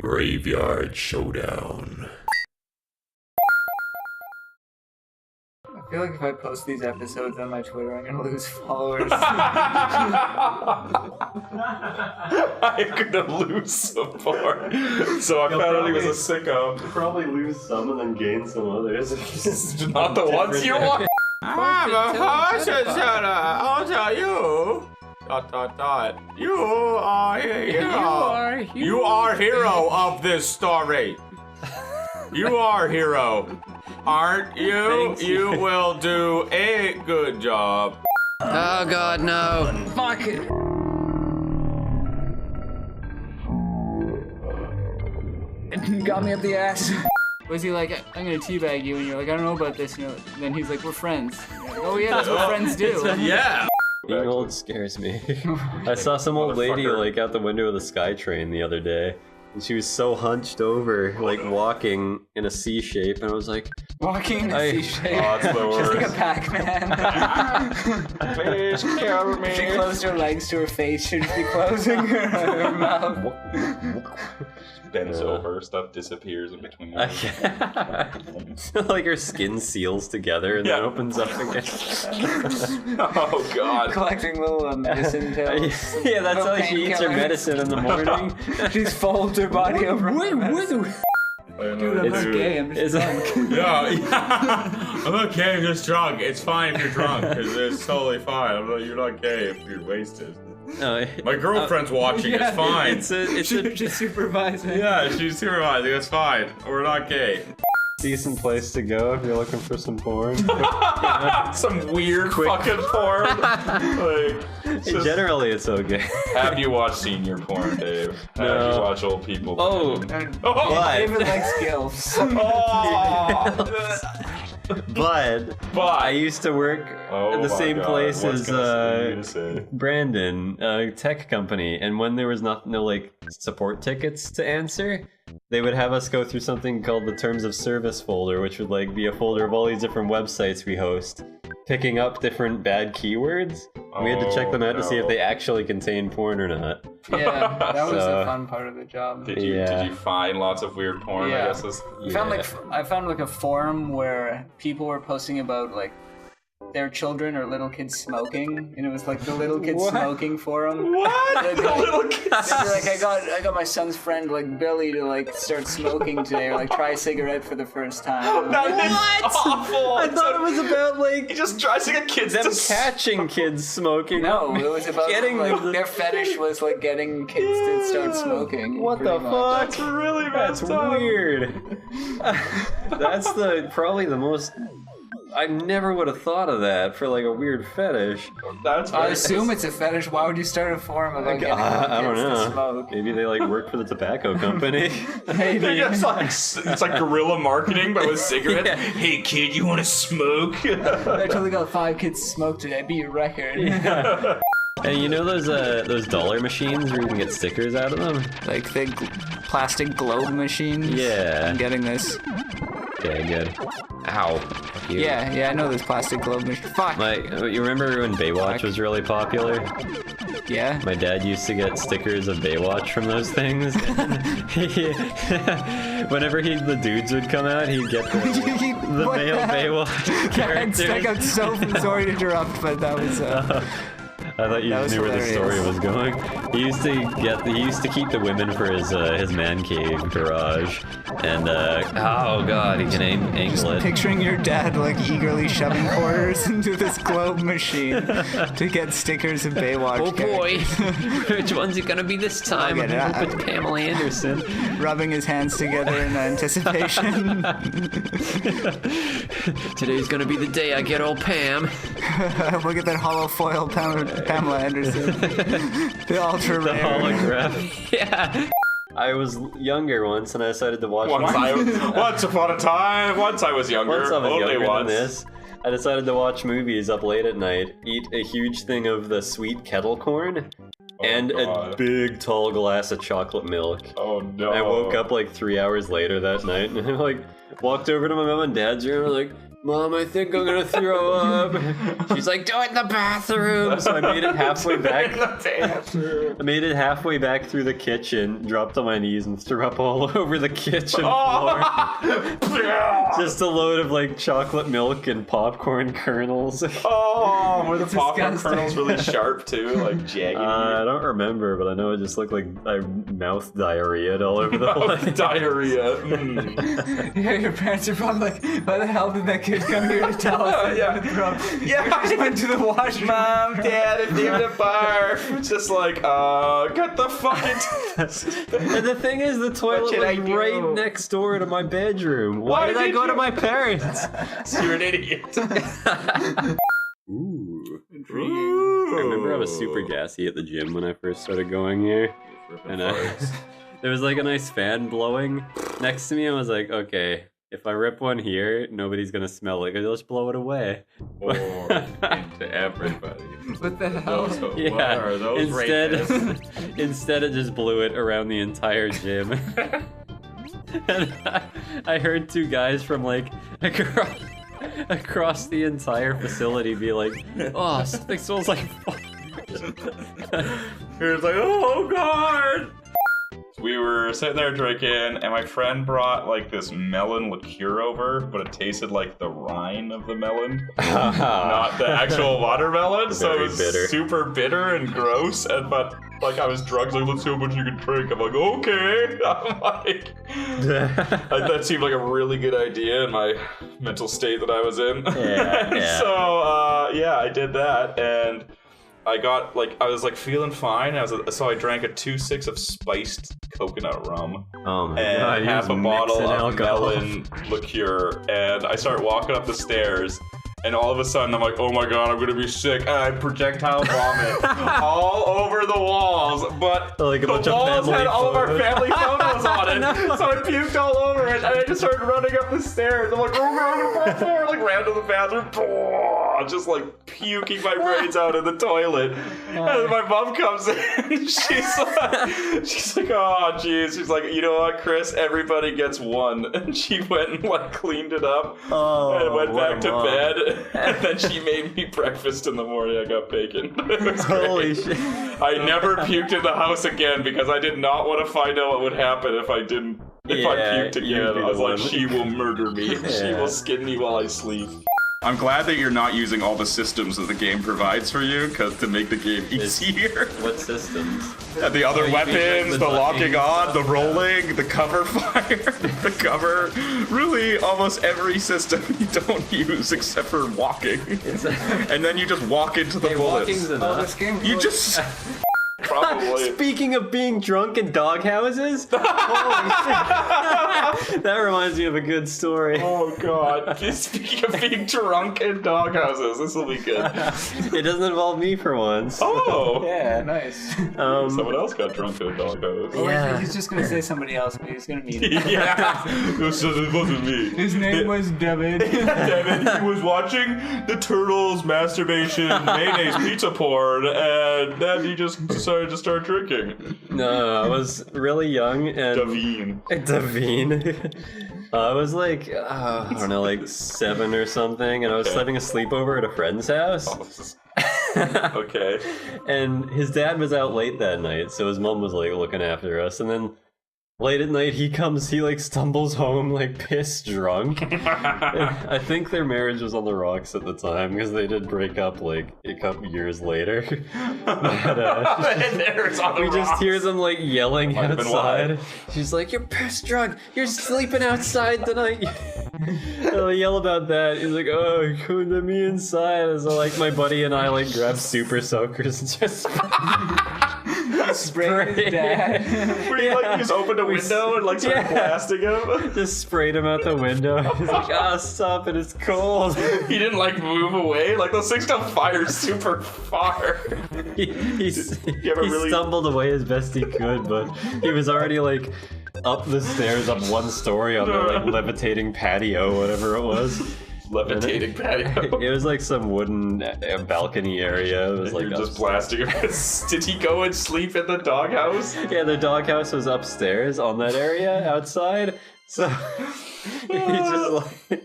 Graveyard Showdown. I feel like if I post these episodes on my Twitter, I'm gonna lose followers. I'm gonna lose some more. So I found out he was a sicko. You'll probably lose some and then gain some others. Not the ones you want. I'm a fortune teller. I'll tell you. ... You are a hero. You are hero of this story. You are hero, aren't you? You will do a good job. Oh God, no! Fuck it. Got me up the ass. Was he like, I'm gonna teabag you, and you're like, I don't know about this, and then he's like, we're friends. And you're like, oh yeah, that's what friends do. Yeah. Being old scares me. I saw some old lady like out the window of the SkyTrain the other day, and she was so hunched over, like walking in a C shape, and I was like, Walking in a C shape. Oh, it's the She's worst. like a Pac-Man. Please kill me. She closed her legs to her face, should be closing her mouth. Bends over, stuff disappears in between. like her skin seals together and then opens up again. Oh god. Collecting little medicine pills. Yeah, that's Little how she eats her painkillers. medicine in the morning. She just folds her body over. Dude, I'm not gay, I'm just drunk. Yeah. I'm okay. I'm just drunk. It's fine if you're drunk, because it's totally fine. You're not gay if you're wasted. No, My girlfriend's watching. It's fine. it's a She's supervising. Yeah, she's supervising. It's fine. We're not gay. decent place to go if you're looking for some porn. Some weird fucking porn. Like, just, Generally, it's okay. have you watched senior porn, Dave? Have No. you watched old people? Oh, Oh, David likes gilfs. but I used to work at the same place as Brandon, a tech company, and when there was no like support tickets to answer, they would have us go through something called the Terms of Service folder, which would like be a folder of all these different websites we host, picking up different bad keywords. We had to check them out to see if they actually contain porn or not. Yeah, that was So- the fun part of the job. Did you find lots of weird porn? Yeah. I guess is. I found like a forum where people were posting about like their children or little kids smoking, and it was like the little kids smoking forum. What? Like, The little kids. like I got my son's friend like Billy to like start smoking today, or like try a cigarette for the first time. That is awful. I thought it was about He like just tries to get kids them to catching kids smoking. No, it was about Getting like them to- their fetish was like getting kids to start smoking. What the pretty much. fuck? That's really That's messed up. weird. That's probably the most. I never would have thought of that for like a weird fetish. That's I very- assume it's a fetish. Why would you start a forum about getting I don't kids to know. smoke? Maybe they like work for the tobacco company. Maybe. It's like guerrilla marketing, but with cigarettes. Hey kid, you want to smoke? I totally got 5 kids to smoke today. Beat your record. And you know those dollar machines where you can get stickers out of them? Like the plastic globe machine. Yeah. I'm getting this. Okay, good. Ow. Fuck you. Yeah, I know this plastic globe machine. Fuck. You remember when Baywatch was really popular? Yeah. My dad used to get stickers of Baywatch from those things. Whenever the dudes would come out, he'd get the male Baywatch characters. I'm so sorry to interrupt, but that was. I thought you That was knew where the story hilarious. was going. He used to keep the women for his man cave garage, and oh god, he can angle it. Picturing your dad like eagerly shoving quarters into this globe machine to get stickers of Baywatch. Oh boy, which one's it gonna be this time? I Okay, hope it's Pamela Anderson. Rubbing his hands together in anticipation. Today's gonna be the day I get old Pam. Look at that hollow foil Pamela Anderson. The ultra The rare. holograph. Yeah. I was younger once, and I decided to watch. Once upon a time, once I was younger, Once I was only younger once. than this, I decided to watch movies up late at night, eat a huge thing of the sweet kettle corn, and a God. big tall glass of chocolate milk. Oh no! I woke up like 3 hours later that night, and I'm like, Walked over to my mom and dad's room. I'm like, Mom, I think I'm gonna throw up. She's like, do it in the bathroom. So I made it halfway back. I made it halfway back through the kitchen, dropped on my knees, and threw up all over the kitchen floor. Just a load of like chocolate milk and popcorn kernels. Oh, were the It's popcorn disgusting. kernels really sharp too, like jagged? I don't remember, but I know it just looked like I mouth diarrhea'd all over the place. Diarrhea. Mm. Yeah, your parents are probably like, why the hell did that kid come here to tell us that Yeah. he had to throw up? Yeah. We just went to the washroom. Mom, Dad, I'm doing a barf. It's just like, get the fucking. And the thing is, the toilet should I was do? right next door to my bedroom. Why did I did go you? to my parents? You're an idiot. Ooh. Intriguing. I remember I was super gassy at the gym when I first started going here. And there was like a nice fan blowing next to me. I was like, okay, if I rip one here, nobody's gonna smell it. I'll just blow it away. Or into everybody. What the hell? What Yeah. are those Instead, rapists? instead it just blew it around the entire gym. And I heard two guys from like across the entire facility be like, "Oh, something smells like fart." He was like, oh god! We were sitting there drinking, and my friend brought like this melon liqueur over, but it tasted like the rind of the melon, not the actual watermelon. So it Very was bitter. super bitter and gross. But like I was drunk, like let's see how much you can drink. I'm like, okay. I'm like, that seemed like a really good idea in my mental state that I was in. Yeah. So yeah, I did that, and I got like I was like feeling fine. So I drank a 2.6 of spiced coconut rum Oh my and god! half a he was bottle mixing of alcohol. melon liqueur, and I start walking up the stairs. And all of a sudden, I'm like, oh my god, I'm gonna be sick. And I projectile vomit all over the walls. But Like a the bunch of walls family had all of our photos. family photos on it. So I puked all over it. And I just started running up the stairs. I'm like, oh god, like ran to the bathroom. Just like puking my brains out in the toilet. And then my mom comes in. She's like, oh jeez. She's like, you know what, Chris? Everybody gets one. And she went and like cleaned it up. And went what a back to mom. bed. And then she made me breakfast in the morning. I got bacon. It was great. Holy shit! I never puked in the house again because I did not want to find out what would happen if I didn't. If I Yeah, puked you'd again, be I was the like, one. she will murder me. She Yeah. will skin me while I sleep. I'm glad that you're not using all the systems that the game provides for you, because to make the game easier. What systems? The other you mean, like, weapons, the the locking buttons? on, the rolling, the cover fire, the cover. Really, almost every system you don't use except for walking. And then you just walk into the Walking's bullets. Oh, enough. this game. You just... Probably. Speaking of being drunk in doghouses, holy shit! That reminds me of a good story. Oh god. Speaking of being drunk in doghouses, this will be good. It doesn't involve me for once. Oh! Yeah, nice. Someone else got drunk in a doghouse. Yeah. He's just gonna say somebody else, but he's gonna meet him. Yeah! It wasn't me. His name was David. David, he was watching the Turtles masturbation mayonnaise pizza porn, and then he just decided to start drinking. No, I was really young and Davine. Davine. I was like, I don't know, like 7 or something, and I was having a sleepover at a friend's house. Oh, this is... Okay. And his dad was out late that night, so his mom was like looking after us. And then late at night, he like stumbles home like pissed drunk. And I think their marriage was on the rocks at the time because they did break up like a couple years later. But, we just hear them like yelling Might have been why. outside. She's like, "You're pissed drunk. You're sleeping outside tonight." And they yell about that. He's like, "Oh, come to me inside." And so like my buddy and I like grab super soakers and just Sprayed his dad. Where you like just opened a window and like started blasting him? just sprayed him out the window. He's like, "Ah, stop it, it's cold." He didn't like move away? Like those things don't fire super far. he ever he really- stumbled away as best he could, but he was already like up the stairs, up one story on the like levitating patio, whatever it was. levitating patio. It was like some wooden balcony area. It was like You're just blasting him. Did he go and sleep in the doghouse? Yeah, the doghouse was upstairs on that area outside. So he just like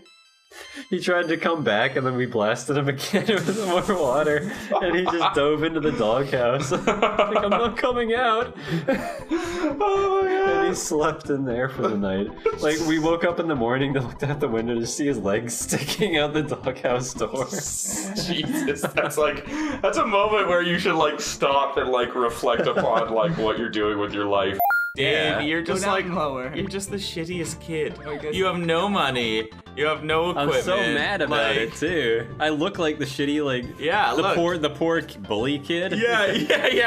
he tried to come back, and then we blasted him again with more water, and he just dove into the doghouse. Like, I'm not coming out. Oh my god. And he slept in there for the night. Like, we woke up in the morning to look out the window to see his legs sticking out the doghouse door. Jesus, that's a moment where you should like stop and like reflect upon like what you're doing with your life. Dave, Yeah. you're just Go like down lower. you're just the shittiest kid. Oh, good. You have no money. You have no I'm equipment. so mad about like, it too. I look like the shitty Yeah, the look. poor bully kid. Yeah.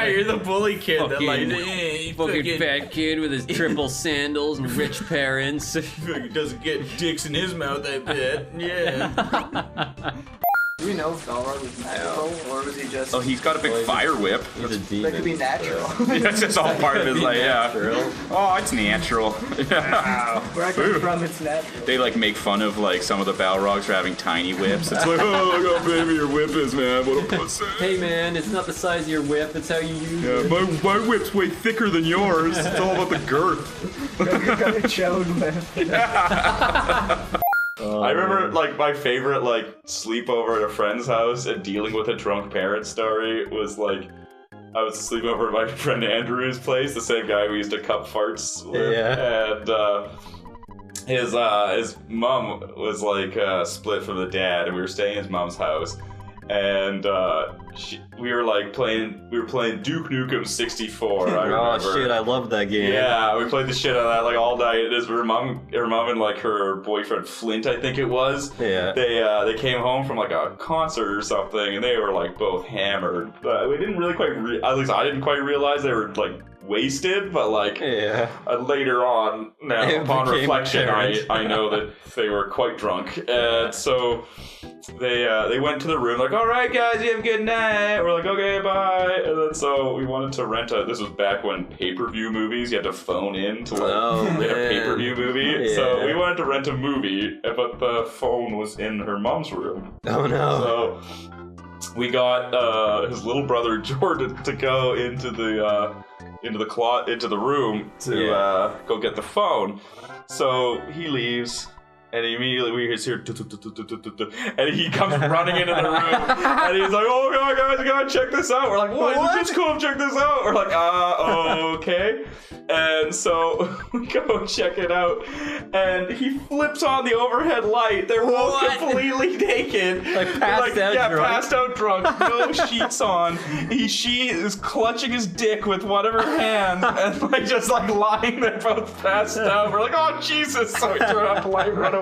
You're the bully kid that like Fucking fat kid with his triple sandals and rich parents. fucking doesn't get dicks in his mouth. I bet. Yeah. Do we know if Balrog was magical, or was he just... Oh, he's got a big fire whip. He's a demon. that could be natural. That's just all part of his like, yeah. Natural. Oh, it's natural. Yeah. Where I come from, it's natural. They like make fun of like some of the Balrogs for having tiny whips. It's like, oh, look how baby your whip is, man. What a pussy. Hey man, it's not the size of your whip, it's how you use Yeah, it. my whip's way thicker than yours. It's all about the girth. Got a chode with. Oh, I remember man. like my favorite like sleepover at a friend's house and dealing with a drunk parent story was like I was sleeping over at my friend Andrew's place, the same guy we used to cup farts with, Yeah. and his mom was like split from the dad, and we were staying at his mom's house, and we were playing Duke Nukem 64. I remember. Oh shit, I love that game. Yeah, we played the shit out of that like all night. It is her mom and like her boyfriend Flint, I think it was. Yeah. They came home from like a concert or something, and they were like both hammered. But we didn't really quite, at least I didn't quite realize they were like wasted. But like Yeah. later on, now It upon became reflection, apparent. I know that they were quite drunk. And so they went to the room like, all right guys, you have a good night. We're like, okay, bye. And then so we wanted to rent this was back when pay-per-view movies, you had to phone in to like Oh, rent a man. pay-per-view movie. So Yeah. we wanted to rent a movie, but the phone was in her mom's room. Oh no. So we got his little brother Jordan to go into the room to go get the phone. So he leaves. And immediately we hear, and he comes running into the room, and he's like, "Oh my guys, you gotta check this out." We're like, "What? Just come check this out." We're like, okay." And so we go check it out, and he flips on the overhead light. They're both completely naked, Like passed out drunk. passed out drunk, no sheets on. She is clutching his dick with whatever hand, and like just like lying there, both passed out. We're like, "Oh Jesus!" So we turn off the light, run away.